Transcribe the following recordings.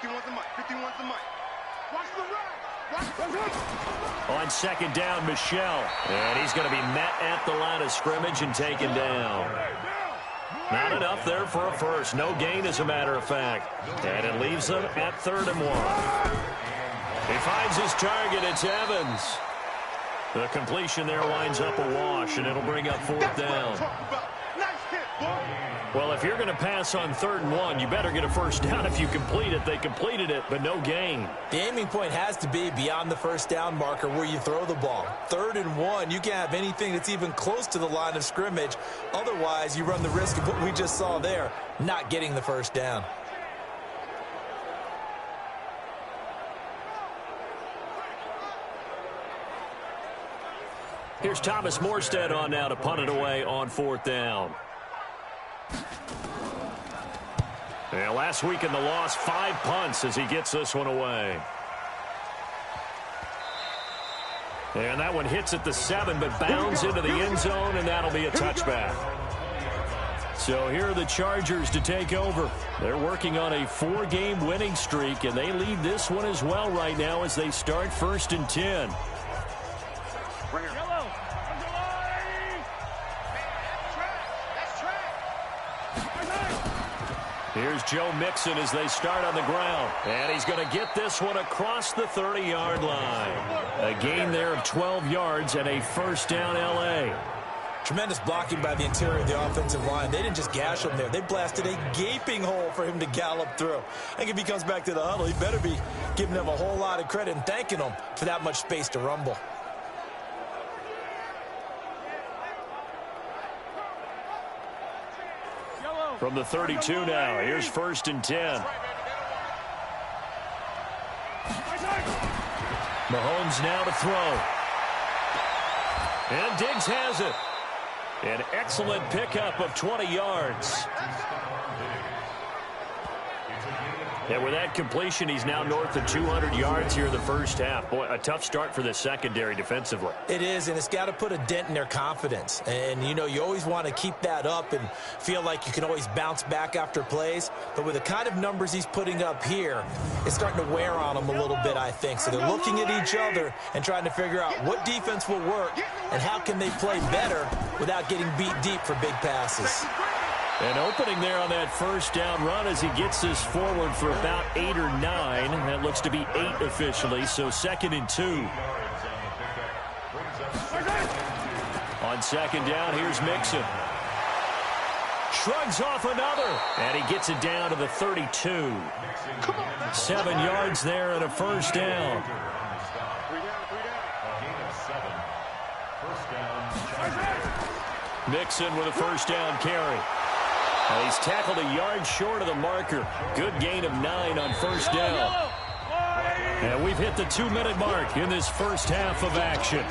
51's the mic. 51's the mic. Watch the right. On second down, Michel. And he's going to be met at the line of scrimmage and taken down. Not enough there for a first. No gain, as a matter of fact. And it leaves them at 3rd and 1. He finds his target. It's Evans. The completion there winds up a wash, and it'll bring up 4th down. Well, if you're going to pass on 3rd and 1, you better get a first down if you complete it. They completed it, but no gain. The aiming point has to be beyond the first down marker where you throw the ball. 3rd and 1, you can't have anything that's even close to the line of scrimmage. Otherwise, you run the risk of what we just saw there, not getting the first down. Here's Thomas Morstead on now to punt it away on 4th down. Yeah, last week in the loss, 5 punts as he gets this one away. And that one hits at the 7, but bounds into the end zone, and that'll be a touchback. So here are the Chargers to take over. They're working on a 4-game winning streak, and they lead this one as well right now as they start 1st and 10. Here's Joe Mixon as they start on the ground. And he's going to get this one across the 30-yard line. A gain there of 12 yards and a first down L.A. Tremendous blocking by the interior of the offensive line. They didn't just gash him there. They blasted a gaping hole for him to gallop through. I think if he comes back to the huddle, he better be giving them a whole lot of credit and thanking them for that much space to rumble. From the 32 now, here's 1st and 10. Mahomes now to throw. And Diggs has it. An excellent pickup of 20 yards. And with that completion, he's now north of 200 yards here in the first half. Boy, a tough start for the secondary defensively. It is, and it's got to put a dent in their confidence. And, you know, you always want to keep that up and feel like you can always bounce back after plays. But with the kind of numbers he's putting up here, it's starting to wear on them a little bit, I think. So they're looking at each other and trying to figure out what defense will work and how can they play better without getting beat deep for big passes. An opening there on that first down run as he gets this forward for about 8 or 9. That looks to be 8 officially, so 2nd and 2. On second down, here's Mixon. Shrugs off another, and he gets it down to the 32. 7 yards there and a first down. Mixon with a first down carry. He's tackled a yard short of the marker. Good gain of 9 on first down. And we've hit the 2-minute mark in this first half of action.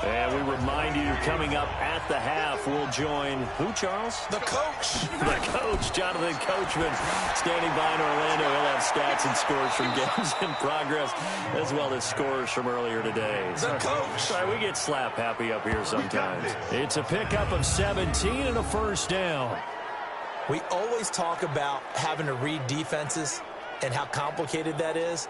And we remind you, coming up at the half, we'll join who, Charles? The coach. The coach, Jonathan Coachman, standing by in Orlando. He'll have stats and scores from games in progress, as well as scores from earlier today. The coach. Sorry, we get slap happy up here sometimes. It's a pickup of 17 and a first down. We always talk about having to read defenses and how complicated that is.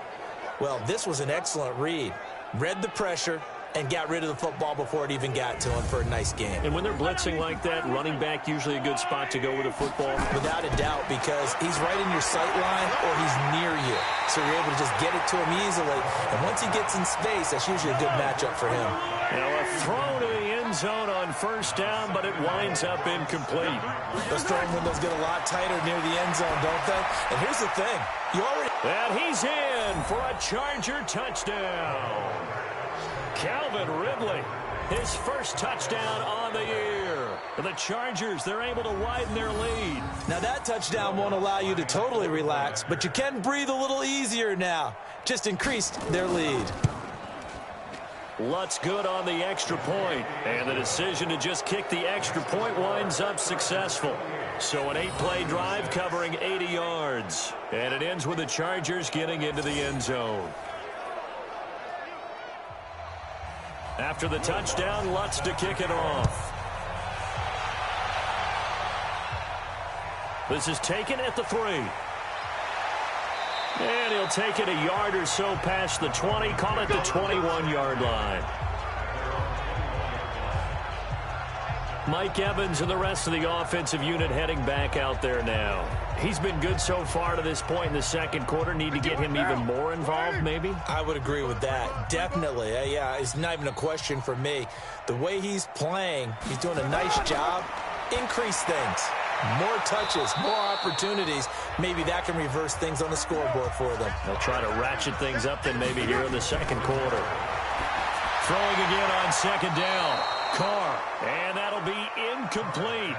Well, this was an excellent read. Read the pressure and got rid of the football before it even got to him for a nice game. And when they're blitzing like that, running back usually a good spot to go with a football? Without a doubt, because he's right in your sight line or he's near you. So you're able to just get it to him easily. And once he gets in space, that's usually a good matchup for him. Now a throw to the end zone on first down, but it winds up incomplete. Those throwing windows get a lot tighter near the end zone, don't they? And here's the thing. And he's in for a Charger touchdown. Calvin Ridley, his first touchdown on the year. The Chargers, they're able to widen their lead. Now that touchdown won't allow you to totally relax, but you can breathe a little easier now. Just increased their lead. Lutz good on the extra point, and the decision to just kick the extra point winds up successful. So an 8-play drive covering 80 yards, and it ends with the Chargers getting into the end zone. After the touchdown, Lutz to kick it off. This is taken at the 3. And he'll take it a yard or so past the 20, call it the 21-yard line. Mike Evans and the rest of the offensive unit heading back out there now. He's been good so far to this point in the second quarter. Need to get him even more involved, maybe? I would agree with that. Definitely. Yeah, it's not even a question for me. The way he's playing, he's doing a nice job. Increase things. More touches, more opportunities. Maybe that can reverse things on the scoreboard for them. They'll try to ratchet things up then maybe here in the second quarter. Throwing again on second down. Carr, and that'll be incomplete.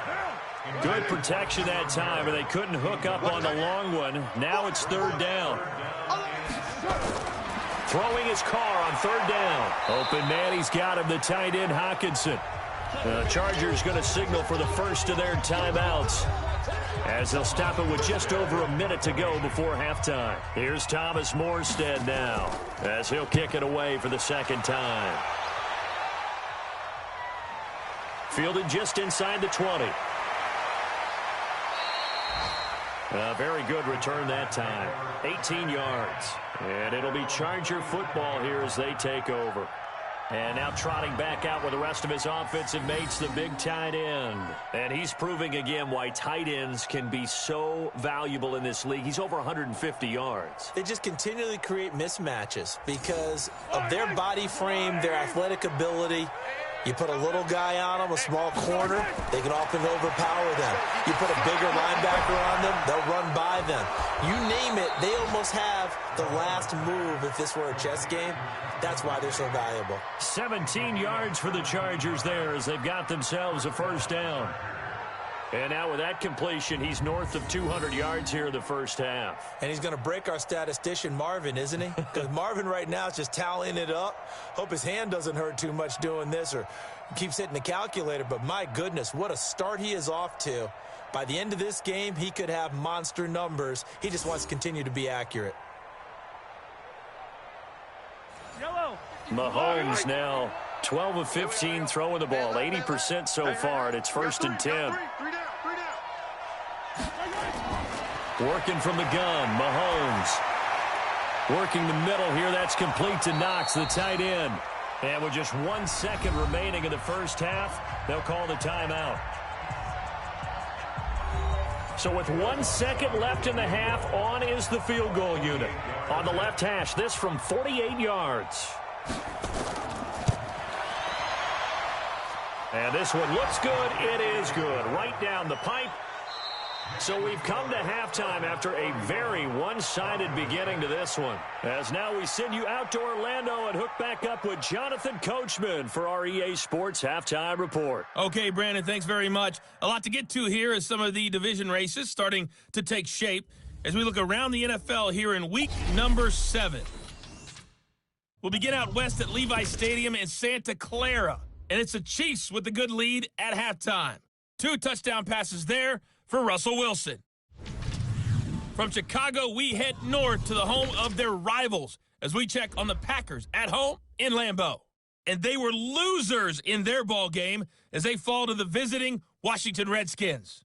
Good protection that time, and they couldn't hook up on the long one. Now it's third down. Throwing his Carr on third down. Open man, he's got him, the tight end Hockenson. The Chargers going to signal for the first of their timeouts, as they'll stop it with just over a minute to go before halftime. Here's Thomas Morstead now, as he'll kick it away for the second time. Fielded just inside the 20. A very good return that time. 18 yards. And it'll be Charger football here as they take over. And now trotting back out with the rest of his offensive mates, the big tight end. And he's proving again why tight ends can be so valuable in this league. He's over 150 yards. They just continually create mismatches because of their body frame, their athletic ability. You put a little guy on them, a small corner, they can often overpower them. You put a bigger linebacker on them, they'll run by them. You name it, they almost have the last move if this were a chess game. That's why they're so valuable. 17 yards for the Chargers there as they've got themselves a first down. And now with that completion, he's north of 200 yards here in the first half. And he's going to break our statistician, Marvin, isn't he? Because Marvin right now is just tallying it up. Hope his hand doesn't hurt too much doing this or keeps hitting the calculator. But my goodness, what a start he is off to. By the end of this game, he could have monster numbers. He just wants to continue to be accurate. Mahomes now 12 of 15 throwing the ball, 80% so far, and it's first and 10. Working from the gun, Mahomes. Working the middle here, that's complete to Knox, the tight end. And with just 1 second remaining in the first half, they'll call the timeout. So with 1 second left in the half, on is the field goal unit. On the left hash, this from 48 yards. And this one looks good. It is good. Right down the pipe. So we've come to halftime after a very one-sided beginning to this one. As now we send you out to Orlando and hook back up with Jonathan Coachman for our EA Sports Halftime Report. Okay, Brandon, thanks very much. A lot to get to here as some of the division races starting to take shape as we look around the NFL here in week number 7. We'll begin out west at Levi's Stadium in Santa Clara. And it's the Chiefs with the good lead at halftime. 2 touchdown passes there for Russell Wilson. From Chicago, we head north to the home of their rivals as we check on the Packers at home in Lambeau. And they were losers in their ball game as they fall to the visiting Washington Redskins.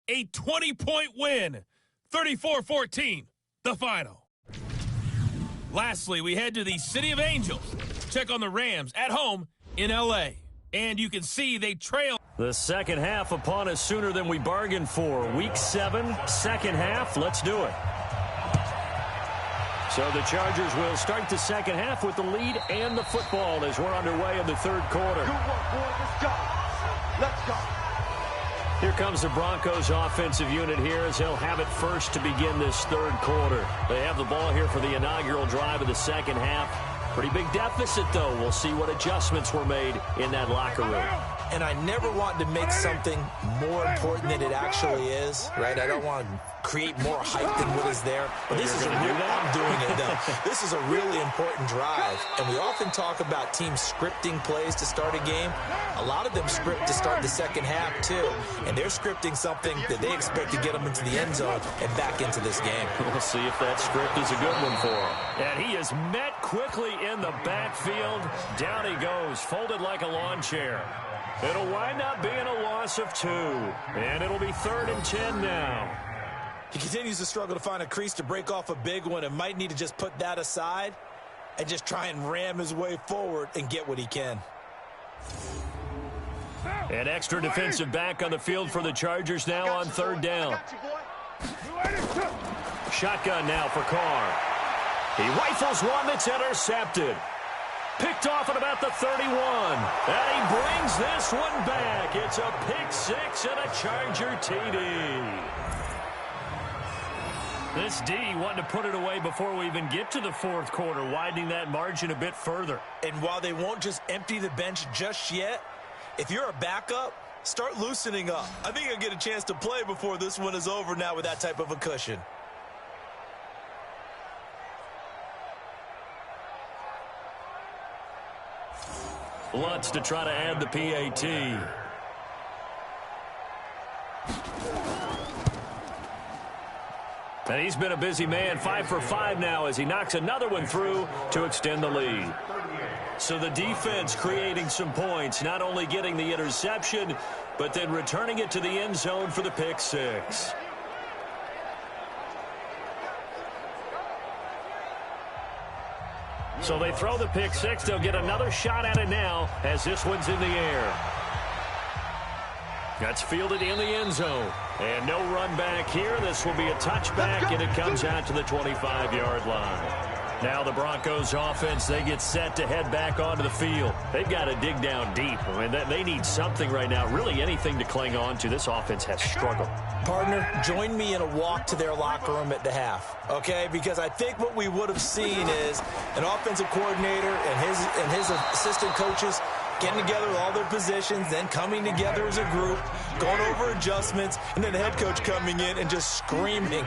A 20-point win, 34-14, the final. Lastly, we head to the City of Angels. Check on the Rams at home in L.A. And you can see they trail. The second half upon us sooner than we bargained for. Week 7, second half. Let's do it. So the Chargers will start the second half with the lead and the football as we're underway in the third quarter. Good work, boys. Let's go. Let's go. Here comes the Broncos offensive unit here as they'll have it first to begin this third quarter. They have the ball here for the inaugural drive of the second half. Pretty big deficit, though. We'll see what adjustments were made in that locker room. And I never want to make something more important than it actually is, right? I don't want to create more hype than what is there. But this is I'm doing it, though. This is a really important drive. And we often talk about teams scripting plays to start a game. A lot of them script to start the second half, too. And they're scripting something that they expect to get them into the end zone and back into this game. We'll see if that script is a good one for him. And he is met quickly in the backfield. Down he goes, folded like a lawn chair. It'll wind up being a loss of 2. And it'll be 3rd and 10 now. He continues to struggle to find a crease to break off a big one and might need to just put that aside and just try and ram his way forward and get what he can. An extra defensive back on the field for the Chargers now on third down. Shotgun now for Carr. He rifles one that's intercepted. Picked off at about the 31. And he brings this one back. It's a pick six and a Charger TD. This D wanting to put it away before we even get to the fourth quarter, widening that margin a bit further. And while they won't just empty the bench just yet, if you're a backup, start loosening up. I think you'll get a chance to play before this one is over now with that type of a cushion. Lutz to try to add the PAT. And he's been a busy man, 5 for 5 now as he knocks another one through to extend the lead. So the defense creating some points, not only getting the interception, but then returning it to the end zone for the pick six. So they throw the pick six. They'll get another shot at it now as this one's in the air. That's fielded in the end zone. And no run back here. This will be a touchback, and it comes out to the 25-yard line. Now the Broncos offense, they get set to head back onto the field. They've got to dig down deep. I mean, they need something right now, really anything to cling on to. This offense has struggled. Partner, join me in a walk to their locker room at the half, okay? Because I think what we would have seen is an offensive coordinator and his assistant coaches getting together with all their positions, then coming together as a group, going over adjustments, and then the head coach coming in and just screaming,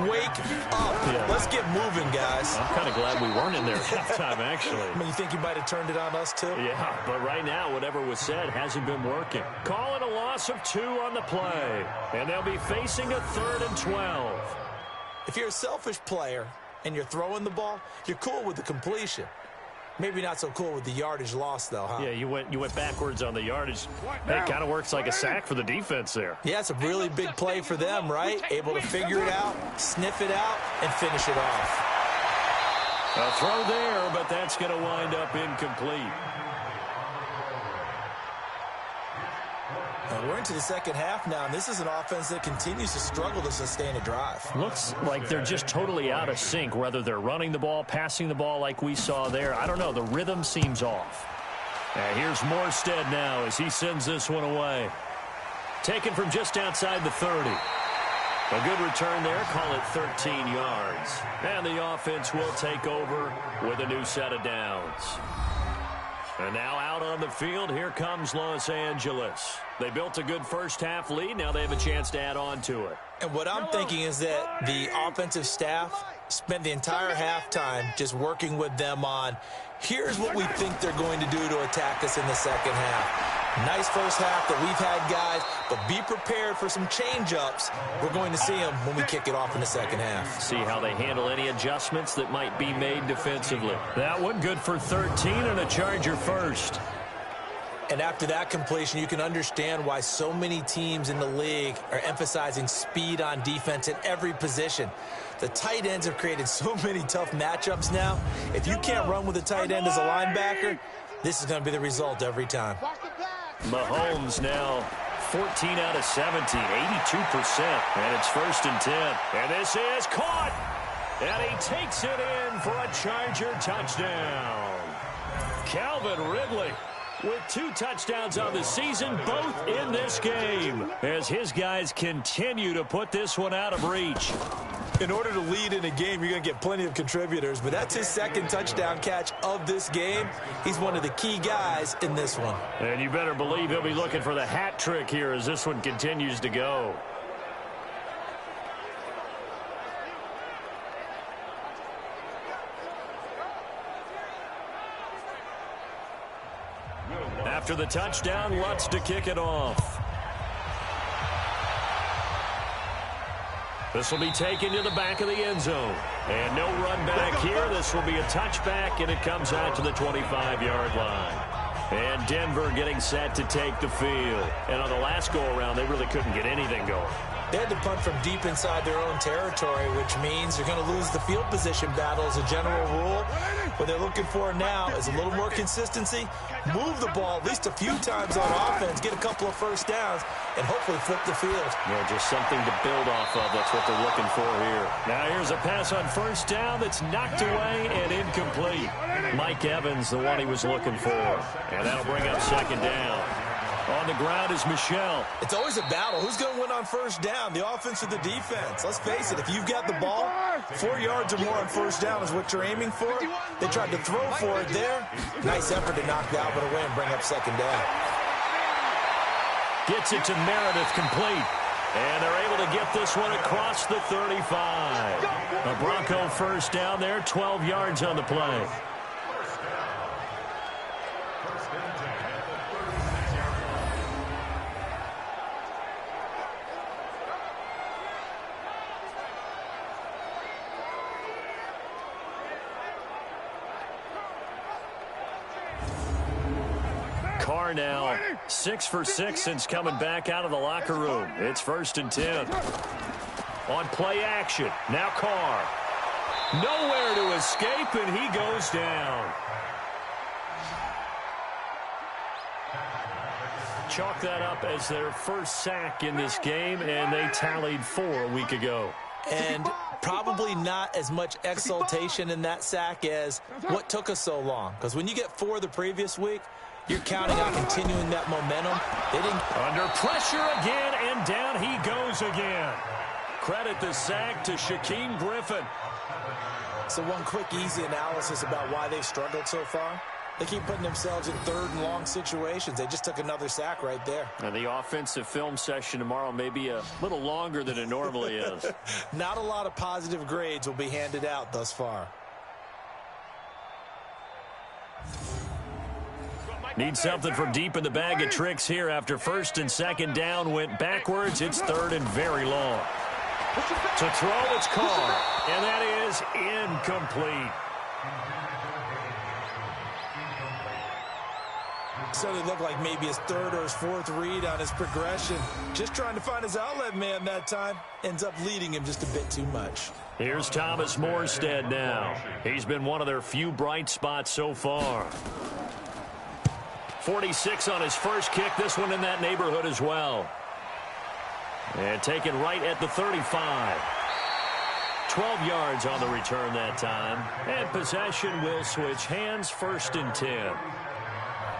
wake up. Yeah. Let's get moving, guys. I'm kind of glad we weren't in there at halftime, actually. I mean, you think you might have turned it on us, too? Yeah, but right now, whatever was said hasn't been working. Calling a loss of 2 on the play, and they'll be facing a 3rd and 12. If you're a selfish player and you're throwing the ball, you're cool with the completion. Maybe not so cool with the yardage loss, though, huh? Yeah, you went backwards on the yardage. It kind of works like a sack for the defense there. Yeah, it's a really big play for them, right? Able to figure it out, sniff it out, and finish it off. A throw there, but that's going to wind up incomplete. We're into the second half now, and this is an offense that continues to struggle to sustain a drive. Looks like they're just totally out of sync, whether they're running the ball, passing the ball like we saw there. I don't know. The rhythm seems off. And here's Morstead now as he sends this one away. Taken from just outside the 30. A good return there. Call it 13 yards. And the offense will take over with a new set of downs. And now out on the field, here comes Los Angeles. They built a good first-half lead. Now they have a chance to add on to it. And what I'm thinking is that the offensive staff spent the entire halftime just working with them on, here's what we think they're going to do to attack us in the second half. Nice first half that we've had, guys, but be prepared for some change-ups. We're going to see them when we kick it off in the second half. See how they handle any adjustments that might be made defensively. That one good for 13 and a Charger first. And after that completion, you can understand why so many teams in the league are emphasizing speed on defense at every position. The tight ends have created so many tough matchups now. If you can't run with a tight end as a linebacker, this is going to be the result every time. Mahomes now 14 out of 17, 82%. And it's 1st and 10. And this is caught. And he takes it in for a Charger touchdown. Calvin Ridley with 2 touchdowns on the season, both in this game, as his guys continue to put this one out of reach. In order to lead in a game, you're going to get plenty of contributors, but that's his 2nd touchdown catch of this game. He's one of the key guys in this one. And you better believe he'll be looking for the hat trick here as this one continues to go. After the touchdown, Lutz to kick it off. This will be taken to the back of the end zone. And no run back here. This will be a touchback, and it comes out to the 25-yard line. And Denver getting set to take the field. And on the last go-around, they really couldn't get anything going. They had to punt from deep inside their own territory, which means you're going to lose the field position battle as a general rule. What they're looking for now is a little more consistency, move the ball at least a few times on offense, get a couple of first downs, and hopefully flip the field. Yeah, just something to build off of. That's what they're looking for here. Now here's a pass on first down that's knocked away and incomplete. Mike Evans, the one he was looking for. And that'll bring up second down. On the ground is Michel. It's always a battle. Who's going to win on first down, the offense or the defense? Let's face it, if you've got the ball, 4 yards or more on first down is what you're aiming for. They tried to throw for it there. Nice effort to knock Galvin away and bring up second down. Gets it to Meredith, complete. And they're able to get this one across the 35. A Bronco first down there, 12 yards on the play. Carr now 6 for 6 since coming back out of the locker room. It's 1st and 10. On play action. Now Carr. Nowhere to escape, and he goes down. Chalk that up as their first sack in this game, and they tallied 4 a week ago. And probably not as much exultation in that sack as what took us so long. Because when you get 4 the previous week, you're counting on continuing that momentum. They didn't. Under pressure again, and down he goes again. Credit the sack to Shaquem Griffin. So one quick, easy analysis about why they've struggled so far. They keep putting themselves in 3rd and long situations. They just took another sack right there. And the offensive film session tomorrow may be a little longer than it normally is. Not a lot of positive grades will be handed out thus far. Need something from deep in the bag of tricks here after 1st and 2nd down went backwards. It's 3rd and very long. To throw, it's Carr, and that is incomplete. So it looked like maybe his 3rd or his 4th read on his progression. Just trying to find his outlet man that time. Ends up leading him just a bit too much. Here's Thomas Morstead now. He's been one of their few bright spots so far. 46 on his first kick. This one in that neighborhood as well. And taken right at the 35. 12 yards on the return that time. And possession will switch hands, 1st and 10.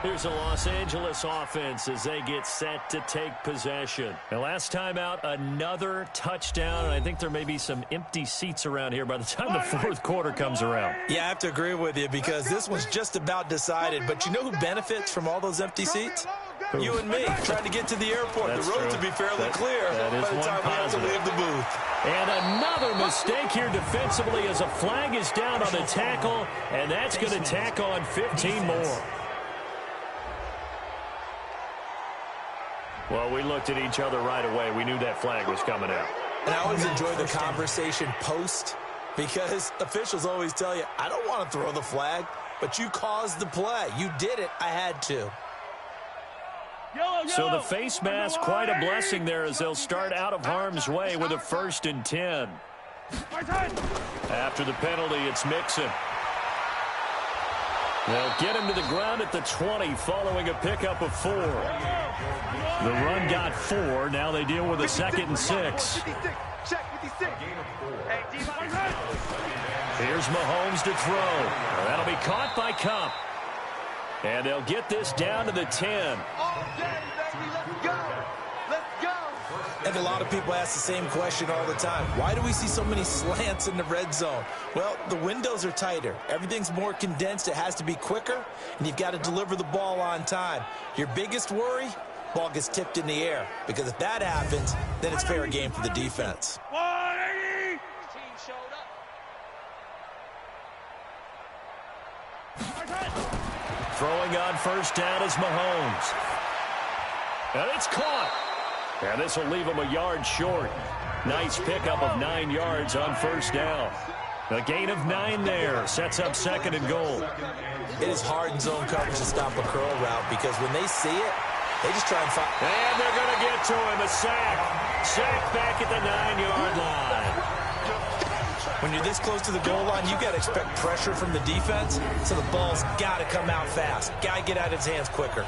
Here's a Los Angeles offense as they get set to take possession. And last time out, another touchdown. And I think there may be some empty seats around here by the time the 4th quarter comes around. Yeah, I have to agree with you because this one's just about decided. But you know who benefits from all those empty seats? Who? You and me, trying to get to the airport. That's the road true. to be fairly clear that is by the time we have to leave the booth. And another mistake here defensively as a flag is down on the tackle, and that's going to tack on 15 more. Well, we looked at each other right away. We knew that flag was coming out. And I always enjoy the conversation post because officials always tell you, I don't want to throw the flag, but you caused the play. You did it. I had to. So the face mask, quite a blessing there as they'll start out of harm's way with a 1st and 10. After the penalty, it's Mixon. They'll get him to the ground at the 20 following a pickup of 4. The run got 4. Now they deal with a 2nd and 6. Here's Mahomes to throw. That'll be caught by Kupp. And they'll get this down to the 10. And a lot of people ask the same question all the time. Why do we see so many slants in the red zone? Well, the windows are tighter. Everything's more condensed. It has to be quicker, and you've got to deliver the ball on time. Your biggest worry, ball gets tipped in the air. Because if that happens, then it's fair game for the defense. Throwing on first down is Mahomes. And it's caught. And this will leave him a yard short. Nice pickup of 9 yards on first down. A gain of 9 there. Sets up 2nd and goal. It is hard in zone coverage to stop a curl route because when they see it, they just try and find. And they're going to get to him. A sack. sacked back at the 9-yard line. When you're this close to the goal line, you got to expect pressure from the defense, so the ball's got to come out fast. Got to get out of his hands quicker.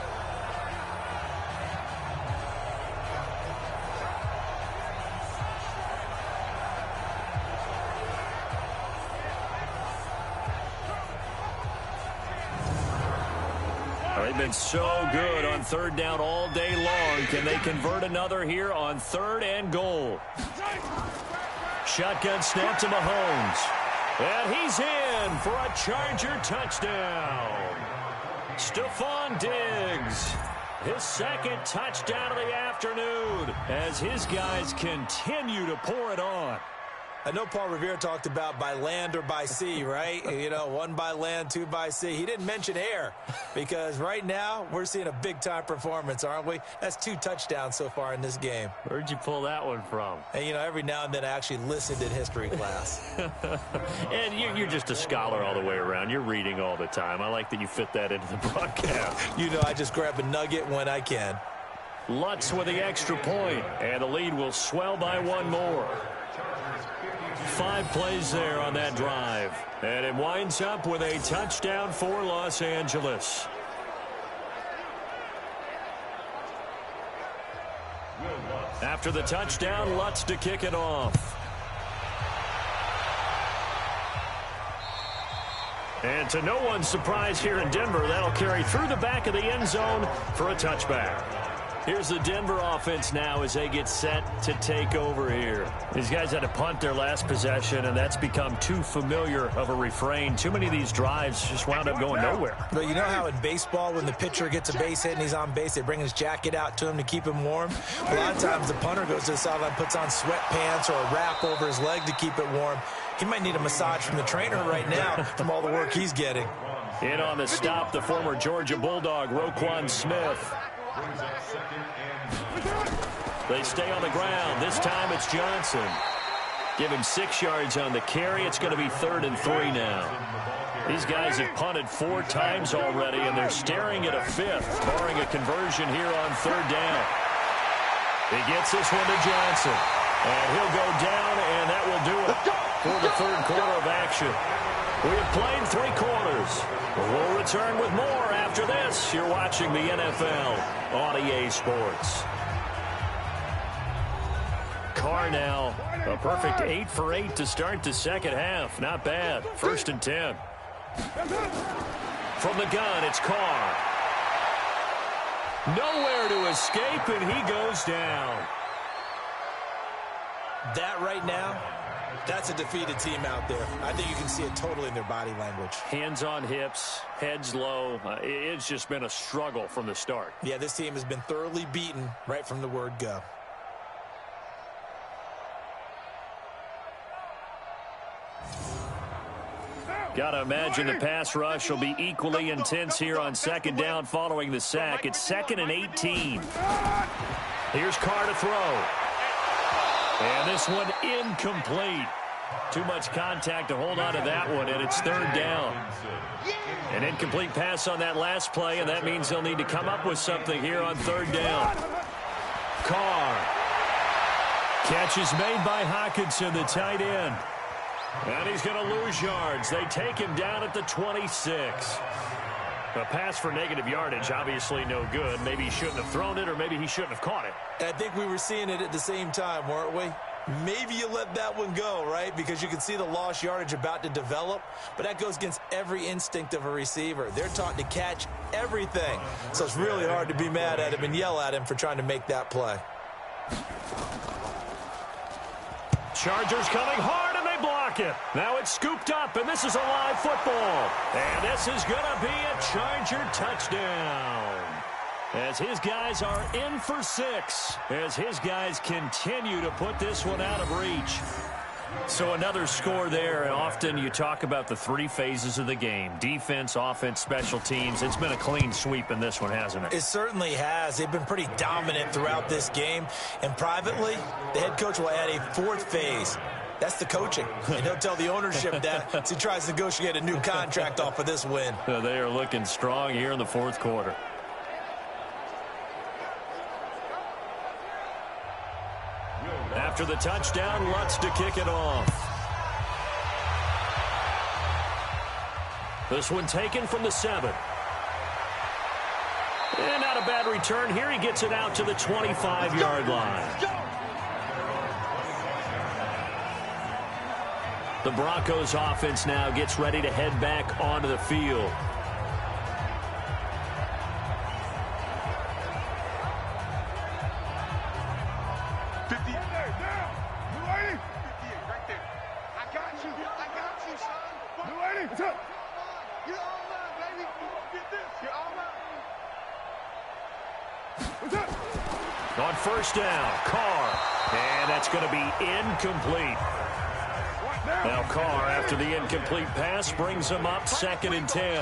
They've been so good on third down all day long. Can they convert another here on 3rd and goal? Shotgun snap to Mahomes. And he's in for a Charger touchdown. Stephon Diggs, his 2nd touchdown of the afternoon as his guys continue to pour it on. I know Paul Revere talked about by land or by sea, right? You know, 1 by land, 2 by sea. He didn't mention air because right now we're seeing a big-time performance, aren't we? That's 2 touchdowns so far in this game. Where'd you pull that one from? And, you know, every now and then I actually listened in history class. And you're just a scholar all the way around. You're reading all the time. I like that you fit that into the broadcast. You know, I just grab a nugget when I can. Lutz with the extra point, and the lead will swell by 1 more. 5 plays there on that drive. And it winds up with a touchdown for Los Angeles. After the touchdown, Lutz to kick it off. And to no one's surprise here in Denver, that'll carry through the back of the end zone for a touchback. Here's the Denver offense now as they get set to take over here. These guys had to punt their last possession, and that's become too familiar of a refrain. Too many of these drives just wound up going nowhere. But you know how in baseball, when the pitcher gets a base hit and he's on base, they bring his jacket out to him to keep him warm? A lot of times the punter goes to the sideline, puts on sweatpants or a wrap over his leg to keep it warm. He might need a massage from the trainer right now from all the work he's getting. In on the stop, the former Georgia Bulldog, Roquan Smith. They stay on the ground. This time it's Johnson. Give him 6 yards on the carry. It's going to be 3rd and 3 now. These guys have punted 4 times already, and they're staring at a 5th, barring a conversion here on 3rd down. He gets this one to Johnson, and he'll go down, and that will do it for the 3rd quarter of action. We have played 3 quarters. We'll return with more after this. You're watching the NFL on EA Sports. Carr now, a perfect 8 for 8 to start the second half. Not bad. 1st and 10. From the gun, it's Carr. Nowhere to escape, and he goes down. That right now, that's a defeated team out there. I think you can see it totally in their body language. Hands on hips, heads low. It's just been a struggle from the start. Yeah, this team has been thoroughly beaten right from the word go. Got to imagine the pass rush will be equally intense here on 2nd down following the sack. It's 2nd and 18. Here's Carr to throw. And this one incomplete. Too much contact to hold on to that one, and it's 3rd down. An incomplete pass on that last play, and that means they'll need to come up with something here on 3rd down. Carr. Catch is made by Hockenson, the tight end. And he's going to lose yards. They take him down at the 26. A pass for negative yardage, obviously no good. Maybe he shouldn't have thrown it, or maybe he shouldn't have caught it. I think we were seeing it at the same time, weren't we? Maybe you let that one go, right? Because you can see the lost yardage about to develop. But that goes against every instinct of a receiver. They're taught to catch everything. So it's really hard to be mad at him and yell at him for trying to make that play. Chargers coming hard, and they block it. Now it's scooped up, and this is a live football. And this is going to be a Charger touchdown. As his guys are in for 6. As his guys continue to put this one out of reach. So another score there, and often you talk about the 3 phases of the game. Defense, offense, special teams. It's been a clean sweep in this one, hasn't it? It certainly has. They've been pretty dominant throughout this game. And privately, the head coach will add a 4th phase. That's the coaching. And he'll tell the ownership that as he tries to negotiate a new contract off of this win. They are looking strong here in the 4th quarter. After the touchdown, Lutz to kick it off. This one taken from the 7. And not a bad return here. He gets it out to the 25-yard line. The Broncos offense now gets ready to head back onto the field. On first down, Carr. And that's going to be incomplete. Now Carr, after the incomplete pass, brings him up 2nd and 10.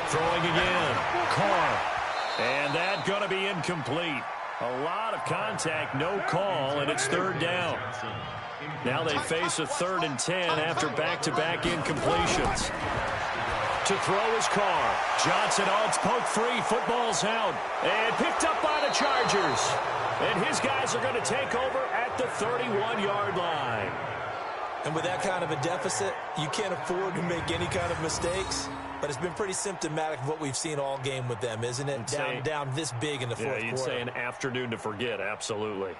Throwing again, Carr. And that's going to be incomplete. A lot of contact, no call, and it's 3rd down. Now they face a 3rd and 10 after back-to-back incompletions. To throw is Carr. Johnson, it's poke free. Football's out. And picked up by the Chargers. And his guys are going to take over at the 31-yard line. And with that kind of a deficit, you can't afford to make any kind of mistakes. But it's been pretty symptomatic of what we've seen all game with them, isn't it? Down this big in the fourth quarter. Yeah, you'd say an afternoon to forget, absolutely.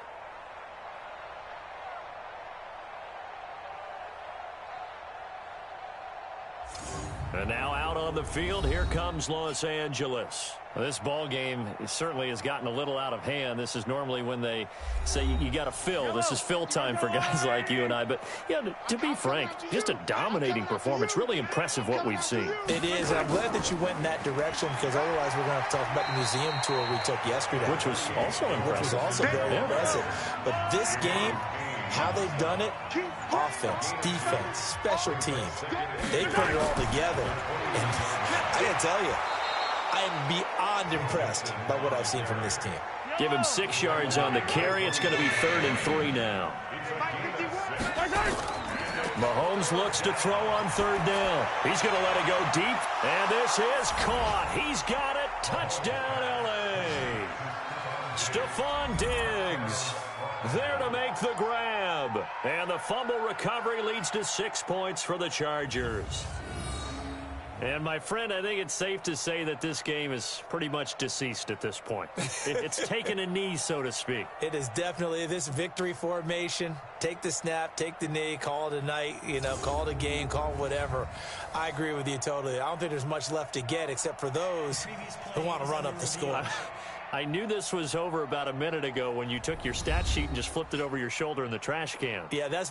And now out on the field, here comes Los Angeles. Well, this ball game certainly has gotten a little out of hand. This is normally when they say you got to fill. This is fill time for guys like you and I. But, yeah, to be frank, just a dominating performance. Really impressive what we've seen. It is. I'm glad that you went in that direction because otherwise we're going to have to talk about the museum tour we took yesterday. Which was also impressive. Which was also very impressive. But this game, how they've done it, offense, defense, special teams, they put it all together. And I got to tell you, I am beyond impressed by what I've seen from this team. Give him 6 yards on the carry. It's going to be 3rd and 3 now. Mahomes looks to throw on 3rd down. He's going to let it go deep, and this is caught. He's got it. Touchdown, L.A. Stephon Diggs there to make the grab. And the fumble recovery leads to 6 points for the Chargers. And, my friend, I think it's safe to say that this game is pretty much deceased at this point. It's taken a knee, so to speak. It is definitely this victory formation. Take the snap, take the knee, call it a night, call it a game, call it whatever. I agree with you totally. I don't think there's much left to get except for those who want to run up the score. I knew this was over about a minute ago when you took your stat sheet and just flipped it over your shoulder in the trash can. Yeah, that's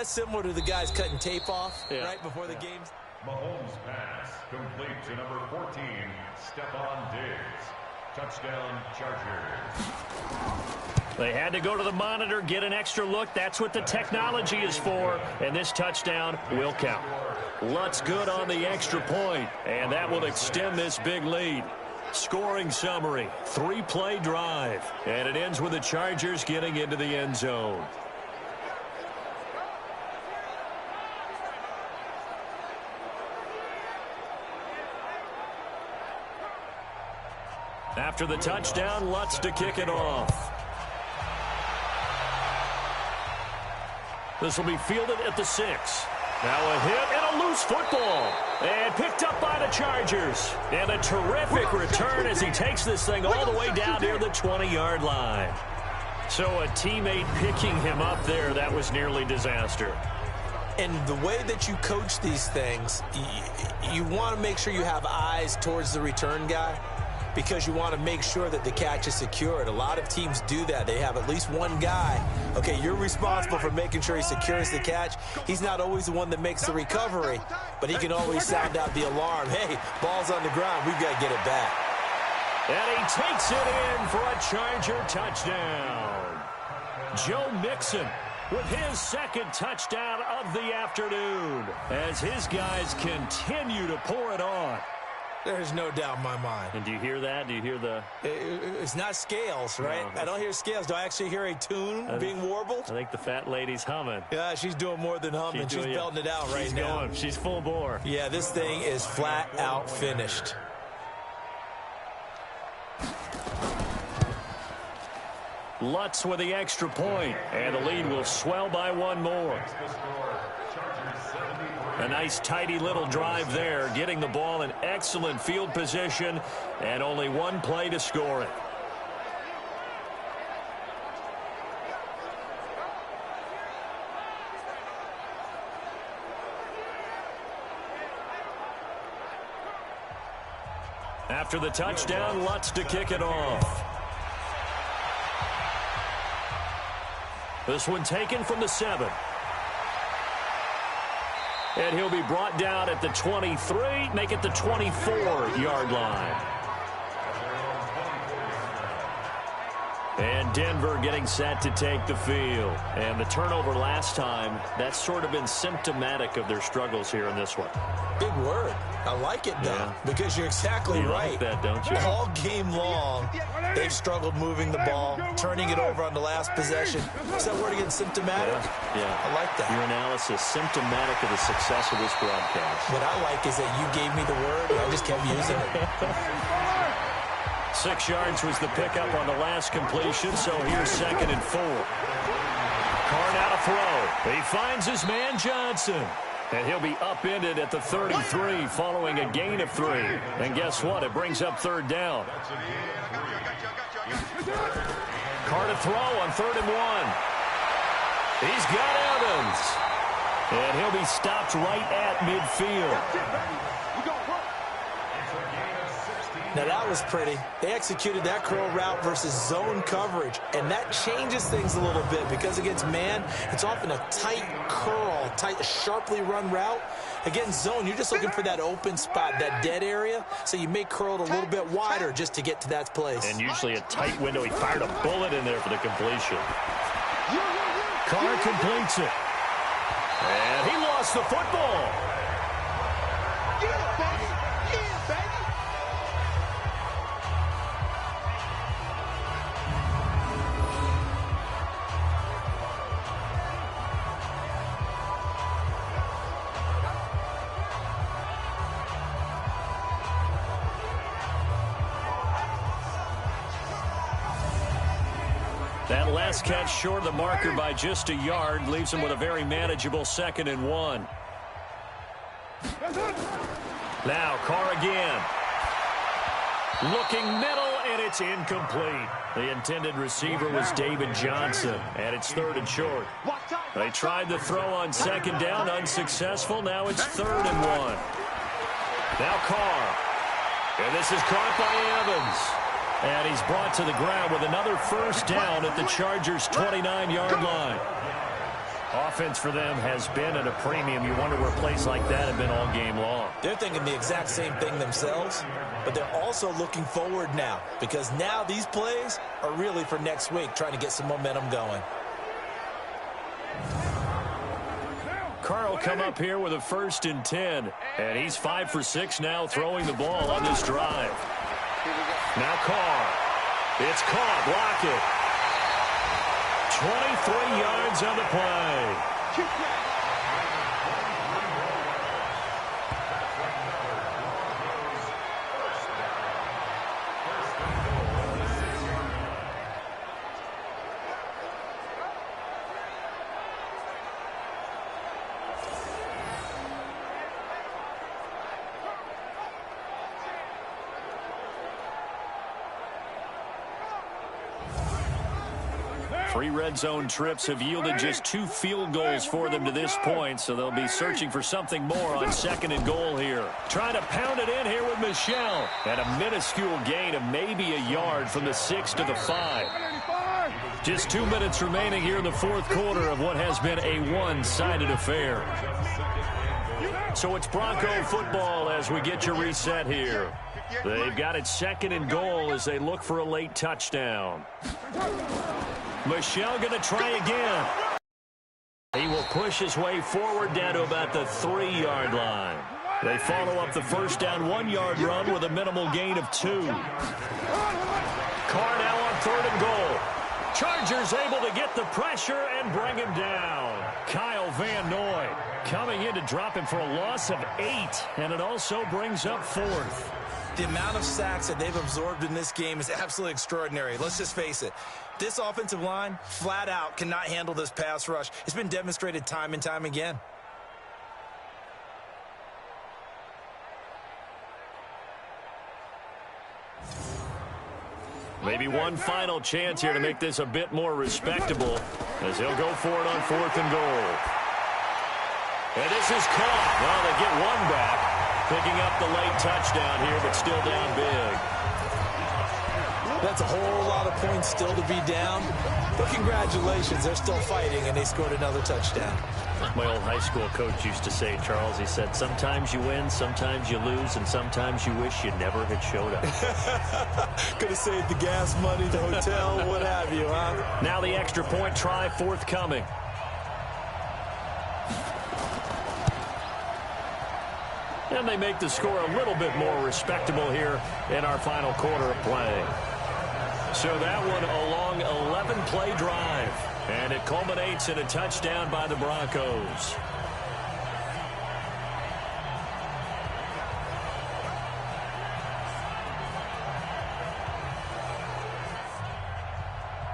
similar to the guys cutting tape off right before the games. Mahomes pass complete to number 14, Stephon Diggs. Touchdown, Chargers. They had to go to the monitor, get an extra look. That's what the technology is for. And this touchdown will count. Lutz good on the extra point, and that will extend this big lead. Scoring summary, 3-play drive. And it ends with the Chargers getting into the end zone. After the touchdown, Lutz to kick it off. This will be fielded at the 6. Now a hit and a loose football. And picked up by the Chargers. And a terrific return as he takes this thing all the way down near the 20-yard line. So a teammate picking him up there, that was nearly disaster. And the way that you coach these things, you want to make sure you have eyes towards the return guy, because you want to make sure that the catch is secured. A lot of teams do that. They have at least one guy. Okay, you're responsible for making sure he secures the catch. He's not always the one that makes the recovery, but he can always sound out the alarm. Hey, ball's on the ground. We've got to get it back. And he takes it in for a Charger touchdown. Joe Mixon with his 2nd touchdown of the afternoon as his guys continue to pour it on. There's no doubt in my mind. And do you hear that? Do you hear the... It's not scales, right? No, I don't hear scales. Do I actually hear a tune being warbled? I think the fat lady's humming. Yeah, she's doing more than humming. She's belting it out right now. Going. She's full bore. Yeah, this thing is flat out finished. Lutz with the extra point, and the lead will swell by one more. A nice, tidy little drive there, getting the ball in excellent field position, and only one play to score it. After the touchdown, Lutz to kick it off. This one taken from the 7. And he'll be brought down at the 23, make it the 24-yard line. And Denver getting set to take the field. And the turnover last time, that's sort of been symptomatic of their struggles here in this one. Big word. I like it, though, because you're exactly right. You like that, don't you? All game long, they've struggled moving the ball, turning it over on the last possession. Is that word again, symptomatic? Yeah. I like that. Your analysis, symptomatic of the success of this broadcast. What I like is that you gave me the word, and I just kept using it. 6 yards was the pickup on the last completion, so here's 2nd and 4. Carr now to throw. He finds his man Johnson. And he'll be upended at the 33 following a gain of 3. And guess what? It brings up 3rd down. Carr to throw on 3rd and 1. He's got Evans. And he'll be stopped right at midfield. Now, that was pretty. They executed that curl route versus zone coverage, and that changes things a little bit because against man, it's often a tight curl, tight, sharply run route. Against zone, you're just looking for that open spot, that dead area, so you may curl it a little bit wider just to get to that place. And usually a tight window. He fired a bullet in there for the completion. Carr completes it. And he lost the football. That last catch short of the marker by just a yard leaves him with a very manageable 2nd and 1. Now Carr again. Looking middle, and it's incomplete. The intended receiver was David Johnson, and it's 3rd and short. They tried the throw on 2nd down, unsuccessful. Now it's 3rd and 1. Now Carr. And this is caught by Evans. And he's brought to the ground with another 1st down at the Chargers' 29-yard line. Offense for them has been at a premium. You wonder where plays like that have been all game long. They're thinking the exact same thing themselves, but they're also looking forward now because now these plays are really for next week, trying to get some momentum going. Carr will come up here with a 1st and 10, and he's 5 for 6 now throwing the ball on this drive. Now Carr. It's caught. Block it. 23 yards on the play. Three red zone trips have yielded just 2 field goals for them to this point, so they'll be searching for something more on 2nd and goal here. Trying to pound it in here with Michel. And a minuscule gain of maybe a yard from the 6 to the 5. Just 2 minutes remaining here in the 4th quarter of what has been a one-sided affair. So it's Bronco football as we get your reset here. They've got it 2nd and goal as they look for a late touchdown. Michel going to try again. He will push his way forward down to about the 3-yard line. They follow up the 1st down 1-yard run with a minimal gain of 2. Carr now on 3rd and goal. Chargers able to get the pressure and bring him down. Kyle Van Noy coming in to drop him for a loss of 8, and it also brings up 4th. The amount of sacks that they've absorbed in this game is absolutely extraordinary. Let's just face it. This offensive line, flat out, cannot handle this pass rush. It's been demonstrated time and time again. Maybe one final chance here to make this a bit more respectable as he'll go for it on 4th and goal. And this is caught. Well, they get one back, picking up the late touchdown here, but still down big. That's a whole lot of points still to be down. But congratulations, they're still fighting, and they scored another touchdown. My old high school coach used to say, Charles, he said, sometimes you win, sometimes you lose, and sometimes you wish you never had showed up. Could have saved the gas money, the hotel, what have you, huh? Now the extra point try forthcoming. And they make the score a little bit more respectable here in our final quarter of play. So that one a long 11-play drive. And it culminates in a touchdown by the Broncos.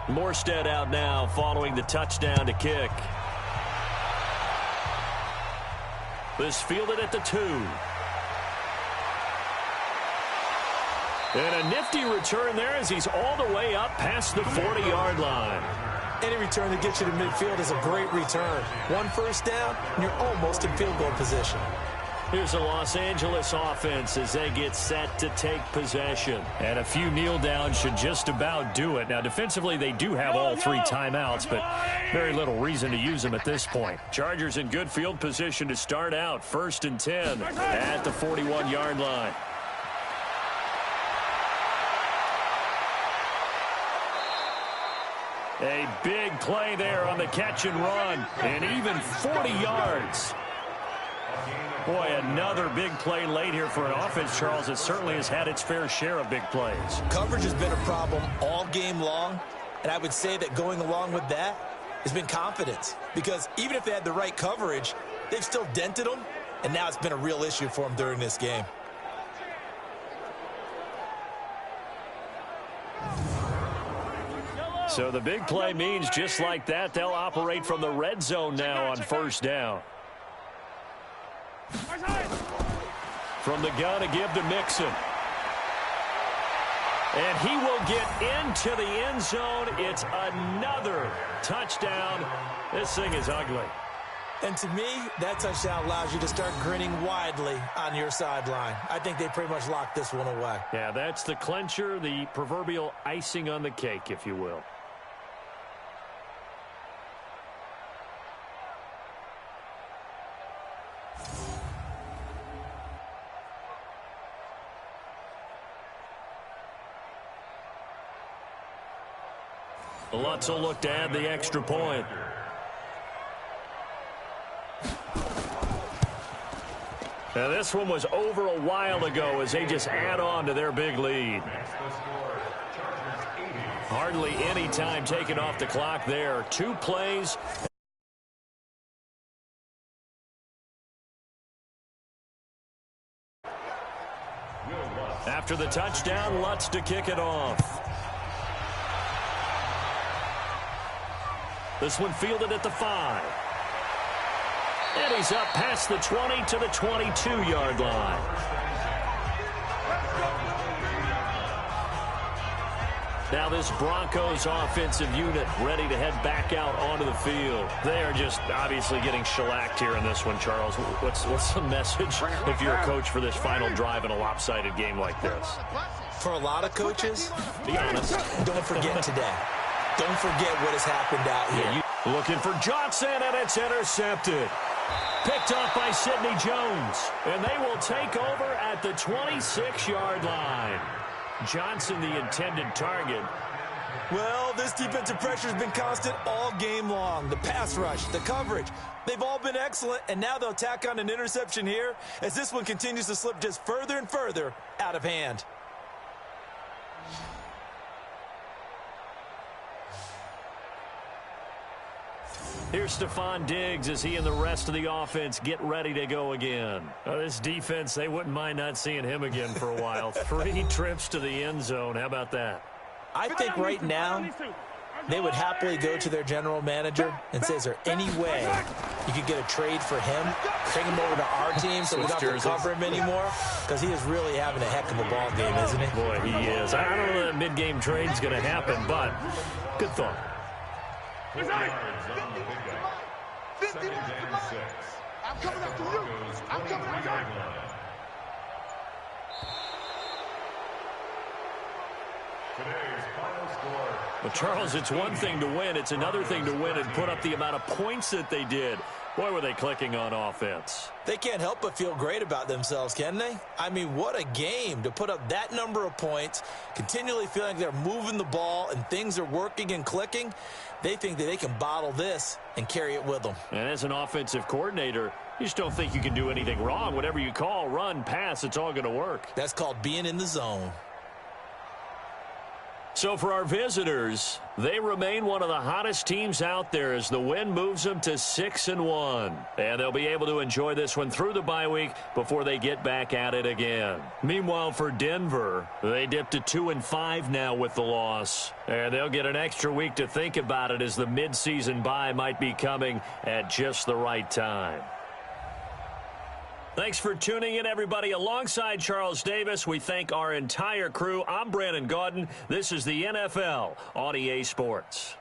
Morstead out now following the touchdown to kick. This fielded at the 2. And a nifty return there as he's all the way up past the 40-yard line. Any return that gets you to midfield is a great return. One first down, and you're almost in field goal position. Here's the Los Angeles offense as they get set to take possession. And a few kneel downs should just about do it. Now, defensively, they do have all 3 timeouts, but very little reason to use them at this point. Chargers in good field position to start out. 1st and 10 at the 41-yard line. A big play there on the catch and run, and even 40 yards. Boy, another big play late here for an offense, Charles, that certainly has had its fair share of big plays. Coverage has been a problem all game long, and I would say that going along with that has been confidence. Because even if they had the right coverage, they've still dented them, and now it's been a real issue for them during this game. So the big play means just like that, they'll operate from the red zone now on 1st down. From the gun to give to Mixon. And he will get into the end zone. It's another touchdown. This thing is ugly. And to me, that touchdown allows you to start grinning widely on your sideline. I think they pretty much locked this one away. Yeah, that's the clincher, the proverbial icing on the cake, if you will. Lutz will look to add the extra point. Now this one was over a while ago as they just add on to their big lead. Hardly any time taken off the clock there. 2 plays. After the touchdown, Lutz to kick it off. This one fielded at the 5. And he's up past the 20 to the 22-yard line. Now this Broncos offensive unit ready to head back out onto the field. They are just obviously getting shellacked here in this one, Charles. What's the message if you're a coach for this final drive in a lopsided game like this? For a lot of coaches, be honest, don't forget today. Don't forget what has happened out here. Yeah, looking for Johnson, and it's intercepted. Picked up by Sidney Jones. And they will take over at the 26-yard line. Johnson, the intended target. Well, this defensive pressure has been constant all game long. The pass rush, the coverage, they've all been excellent, and now they'll tack on an interception here as this one continues to slip just further and further out of hand. Here's Stephon Diggs as he and the rest of the offense get ready to go again. This defense, they wouldn't mind not seeing him again for a while. 3 trips to the end zone. How about that? I think right now they would happily go to their general manager and say, is there any way you could get a trade for him, bring him over to our team so we don't have to cover him anymore? Because he is really having a heck of a ball game, isn't he? Boy, he is. I don't know that mid-game trade's going to happen, but good thought. 4 yards on the pickup. 2nd and 6. I'm coming after you. I'm coming after you. Today's final score. Well, Charles, it's one thing to win. It's another thing to win and put up the amount of points that they did. Boy, were they clicking on offense. They can't help but feel great about themselves, can they? I mean, what a game to put up that number of points, continually feeling like they're moving the ball and things are working and clicking. They think that they can bottle this and carry it with them. And as an offensive coordinator, you just don't think you can do anything wrong. Whatever you call, run, pass, it's all going to work. That's called being in the zone. So for our visitors, they remain one of the hottest teams out there as the win moves them to 6-1. And they'll be able to enjoy this one through the bye week before they get back at it again. Meanwhile, for Denver, they dipped to 2-5 now with the loss. And they'll get an extra week to think about it as the midseason bye might be coming at just the right time. Thanks for tuning in, everybody. Alongside Charles Davis, we thank our entire crew. I'm Brandon Gaudin. This is the NFL on EA Sports.